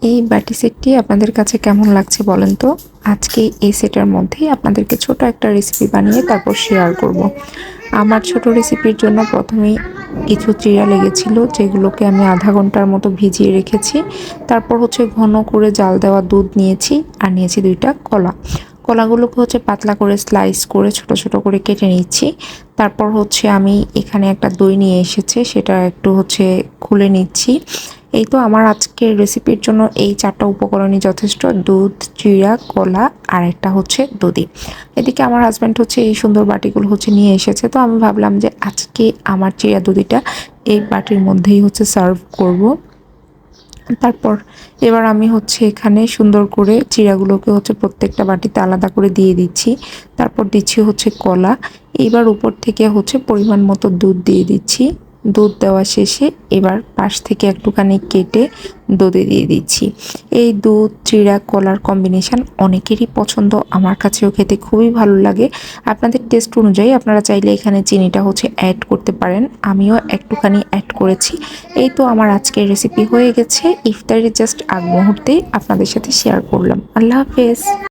এই বাটি সেটটি আপনাদের কাছে কেমন লাগছে বলেন তো। আজকে এই সেটের মধ্যেই আপনাদেরকে ছোট একটা রেসিপি বানিয়ে তারপর শেয়ার করব। আমার ছোট রেসিপির জন্য প্রথমেই কিছু চিড়া লেগেছিল, যেগুলোকে আমি আধা ঘন্টার মতো ভিজিয়ে রেখেছি। তারপর ঘন করে জাল দেওয়া দুধ নিয়েছি, আর নিয়েছি 2টা কলা। কলাগুলোকে পাতলা করে স্লাইস করে ছোট ছোট করে কেটে নিচ্ছি। তারপর আমি এখানে একটা দই নিয়ে এসেছে, সেটা একটু খুলে নিচ্ছি। এই তো আমার আজকের রেসিপির জন্য এই 4টা উপকরণই যথেষ্ট: দুধ, চিড়া, কলা আর একটা দধি। এদিকে আমার হাজব্যান্ড এই সুন্দর বাটিগুলো নিয়ে এসেছে, তো আমি ভাবলাম যে আজকে আমার চিড়া দধিটা এই বাটির মধ্যেই সার্ভ করব। তারপর এবার আমি এখানে সুন্দর করে চিড়াগুলোকে প্রত্যেকটা বাটিতে আলাদা করে দিয়ে দিচ্ছি। তারপর দিচ্ছি কলা। এবার উপর থেকে পরিমাণ মতো দুধ দিয়ে দিচ্ছি। দুধ দেওয়া শেষে এবার পাশ থেকে একটুখানি কেটে দধি দিয়ে দিচ্ছি। এই দুধ, চিড়া, কলার কম্বিনেশন অনেকেরই পছন্দ, আমার কাছেও খেতে খুবই ভালো লাগে। আপনাদের টেস্ট অনুযায়ী আপনারা চাইলে এখানে চিনিটা অ্যাড করতে পারেন, আমিও একটুখানি অ্যাড করেছি। এই তো আমার আজকের রেসিপি হয়ে গেছে। ইফতারের জাস্ট আগ মুহূর্তেই আপনাদের সাথে শেয়ার করলাম। আল্লাহ হাফেজ।